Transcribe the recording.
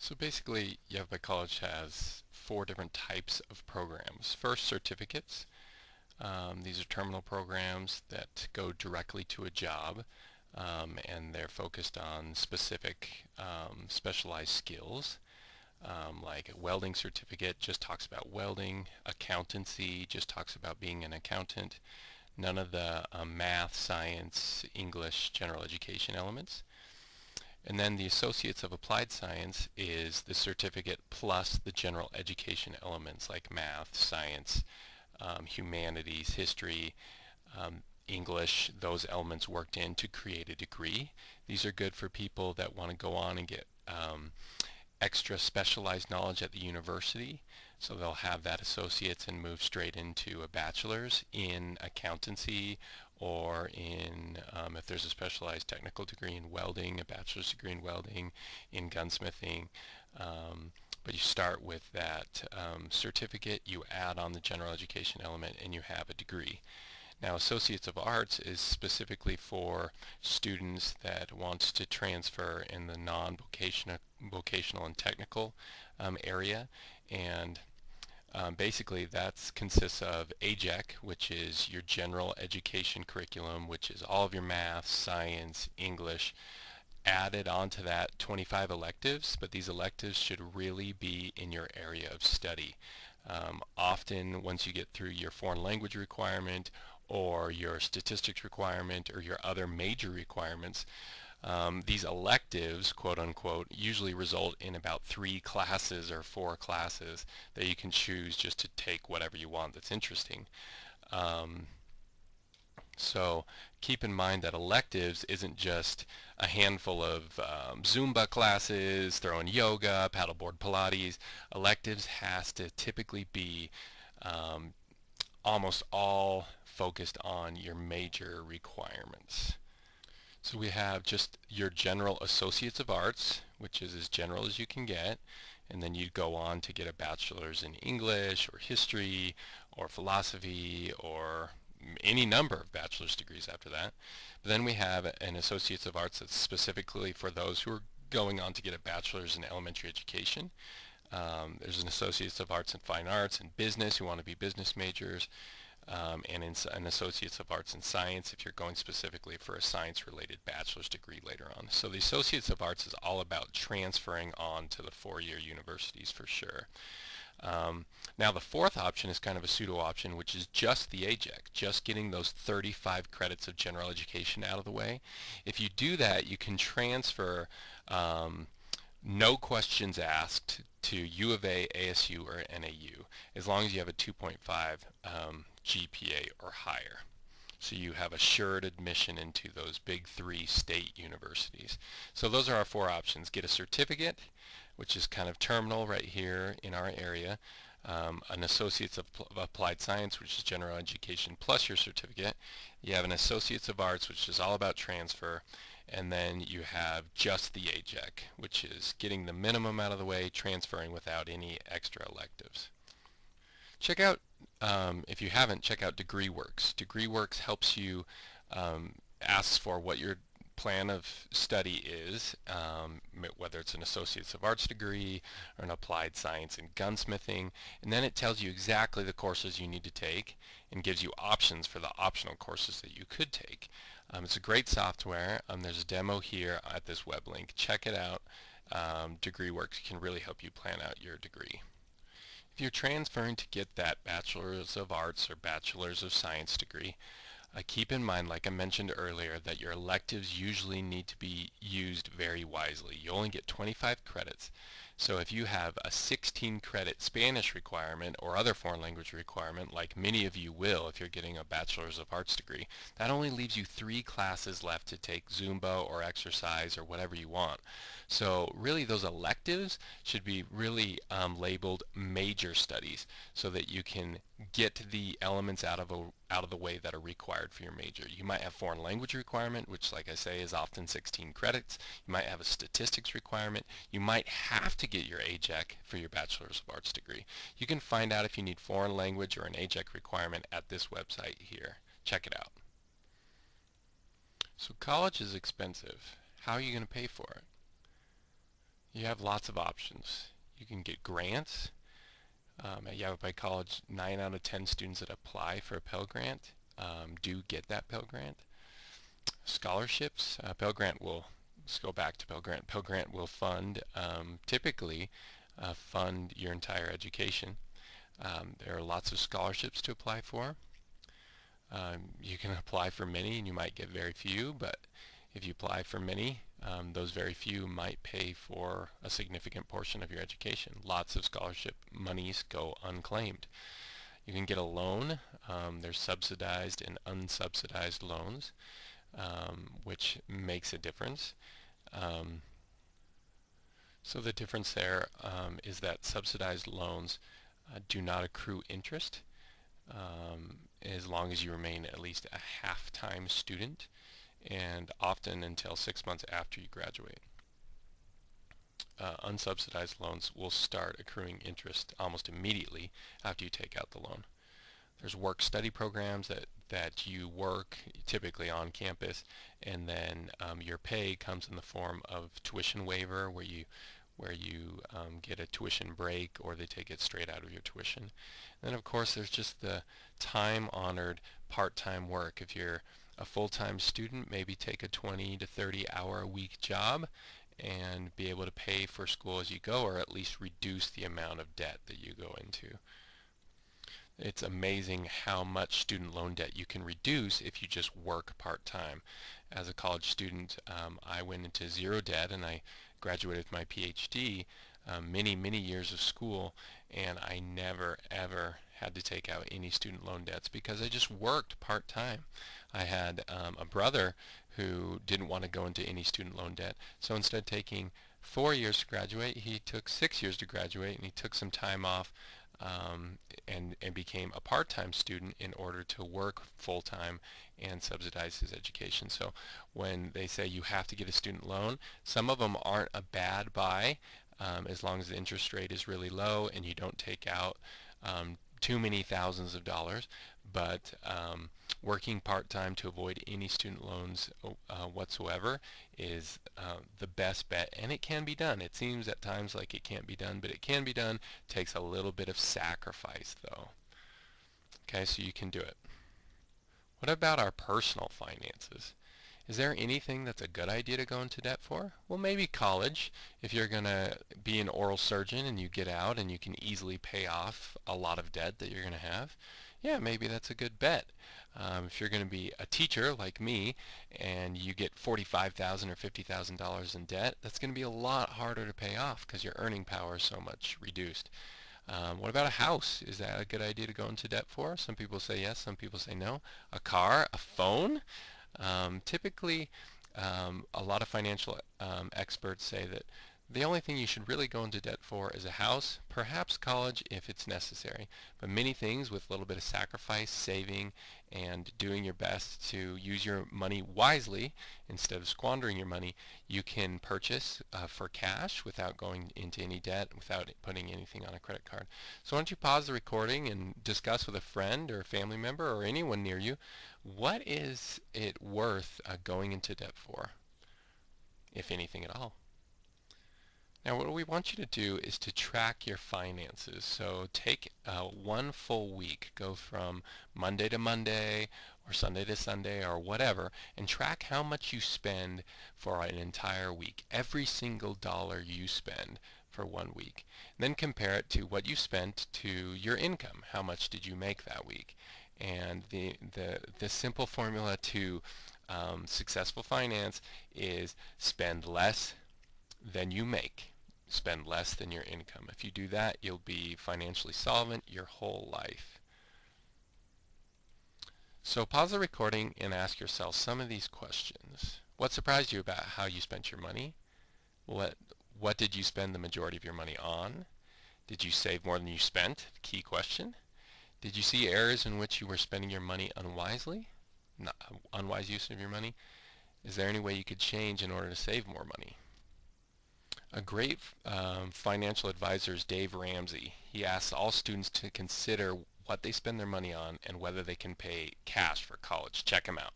So basically, Yavapai College has four different types of programs. First, certificates. These are terminal programs that go directly to a job, and they're focused on specific specialized skills. Like a welding certificate just talks about welding. Accountancy just talks about being an accountant. None of the math, science, English, general education elements. And then the Associates of Applied Science is the certificate plus the general education elements like math, science, humanities, history, English, those elements worked in to create a degree. These are good for people that want to go on and get extra specialized knowledge at the university. So they'll have that associate's and move straight into a bachelor's in accountancy or in, if there's a specialized technical degree in welding, a bachelor's degree in welding, in gunsmithing. But you start with that certificate, you add on the general education element, and you have a degree. Now, Associates of Arts is specifically for students that want to transfer in the non-vocational and technical area, and basically that consists of AJEC, which is your general education curriculum, which is all of your math, science, English, added onto that 25 electives, but these electives should really be in your area of study. Often once you get through your foreign language requirement or your statistics requirement or your other major requirements, these electives, quote unquote, usually result in about 3 classes or 4 classes that you can choose just to take whatever you want that's interesting. So keep in mind that electives isn't just a handful of Zumba classes, throwing yoga, paddleboard Pilates. Electives has to typically be almost all focused on your major requirements. So we have just your general Associates of Arts, which is as general as you can get, and then you'd go on to get a bachelor's in English or history or philosophy or any number of bachelor's degrees after that. But then we have an Associates of Arts that's specifically for those who are going on to get a bachelor's in elementary education. There's an Associates of Arts in Fine Arts and Business who want to be business majors, and an Associates of Arts in Science if you're going specifically for a science-related bachelor's degree later on. So the Associates of Arts is all about transferring on to the four-year universities for sure. Now the fourth option is kind of a pseudo option, which is just the AJEC, just getting those 35 credits of general education out of the way. If you do that, you can transfer no questions asked to U of A, ASU, or NAU, as long as you have a 2.5 GPA or higher. So you have assured admission into those big 3 state universities. So those are our 4 options. Get a certificate, which is kind of terminal right here in our area. An Associates of Applied Science, which is general education plus your certificate. You have an Associates of Arts, which is all about transfer. And then you have just the AJEC, which is getting the minimum out of the way, transferring without any extra electives. Check out, if you haven't, check out DegreeWorks. DegreeWorks helps you, asks for what your plan of study is, whether it's an Associates of Arts degree or an Applied Science in gunsmithing, and then it tells you exactly the courses you need to take and gives you options for the optional courses that you could take. It's a great software. There's a demo here at this web link. Check it out. DegreeWorks can really help you plan out your degree. If you're transferring to get that Bachelor's of Arts or Bachelor's of Science degree, keep in mind, like I mentioned earlier, that your electives usually need to be used very wisely. You only get 25 credits. So if you have a 16 credit Spanish requirement or other foreign language requirement, like many of you will if you're getting a Bachelor's of Arts degree, that only leaves you 3 classes left to take Zumba or exercise or whatever you want. So really those electives should be really labeled major studies so that you can get the elements out of the way that are required for your major. You might have foreign language requirement, which like I say is often 16 credits. You might have a statistics requirement. You might have to get your AJEC for your Bachelor's of Arts degree. You can find out if you need foreign language or an AJEC requirement at this website here. Check it out. So college is expensive. How are you going to pay for it? You have lots of options. You can get grants. At Yavapai College, 9 out of 10 students that apply for a Pell Grant do get that Pell Grant. Scholarships, Pell Grant will, let's go back to Pell Grant. Pell Grant will typically fund your entire education. There are lots of scholarships to apply for. You can apply for many and you might get very few, but if you apply for many, those very few might pay for a significant portion of your education. Lots of scholarship monies go unclaimed. You can get a loan. There's subsidized and unsubsidized loans, which makes a difference. So the difference there is that subsidized loans do not accrue interest as long as you remain at least a half-time student, and often until 6 months after you graduate. Unsubsidized loans will start accruing interest almost immediately after you take out the loan. There's work-study programs that you work typically on campus, and then your pay comes in the form of tuition waiver, where you get a tuition break, or they take it straight out of your tuition. And then of course there's just the time-honored part-time work. If you're a full-time student, maybe take a 20 to 30 hour a week job and be able to pay for school as you go, or at least reduce the amount of debt that you go into. It's amazing how much student loan debt you can reduce if you just work part-time. As a college student, I went into zero debt and I graduated with my PhD, many years of school, and I never ever had to take out any student loan debts because I just worked part-time. I had a brother who didn't want to go into any student loan debt, so instead of taking 4 years to graduate, he took 6 years to graduate, and he took some time off and became a part-time student in order to work full-time and subsidize his education. So when they say you have to get a student loan, some of them aren't a bad buy as long as the interest rate is really low and you don't take out too many thousands of dollars, but working part-time to avoid any student loans whatsoever is the best bet, and it can be done. It seems at times like it can't be done, but it can be done. It takes a little bit of sacrifice though. Okay, so you can do it. What about our personal finances? Is there anything that's a good idea to go into debt for? Well, maybe college. If you're going to be an oral surgeon and you get out and you can easily pay off a lot of debt that you're going to have, yeah, maybe that's a good bet. If you're going to be a teacher like me and you get $45,000 or $50,000 in debt, that's going to be a lot harder to pay off because your earning power is so much reduced. What about a house? Is that a good idea to go into debt for? Some people say yes, some people say no. A car, a phone? Typically, a lot of financial experts say that the only thing you should really go into debt for is a house, perhaps college if it's necessary. But many things with a little bit of sacrifice, saving, and doing your best to use your money wisely instead of squandering your money, you can purchase for cash without going into any debt, without putting anything on a credit card. So why don't you pause the recording and discuss with a friend or a family member or anyone near you, what is it worth going into debt for, if anything at all? Now what we want you to do is to track your finances. So take one full week, go from Monday to Monday or Sunday to Sunday or whatever, and track how much you spend for an entire week, every single dollar you spend for 1 week. Then compare it to what you spent to your income. How much did you make that week? And the simple formula to successful finance is spend less than you make. Spend less than your income. If you do that, you'll be financially solvent your whole life. So pause the recording and ask yourself some of these questions. What surprised you about how you spent your money? What did you spend the majority of your money on? Did you save more than you spent? Key question. Did you see areas in which you were spending your money unwisely? Not unwise use of your money? Is there any way you could change in order to save more money? A great financial advisor is Dave Ramsey. He asks all students to consider what they spend their money on and whether they can pay cash for college. Check him out.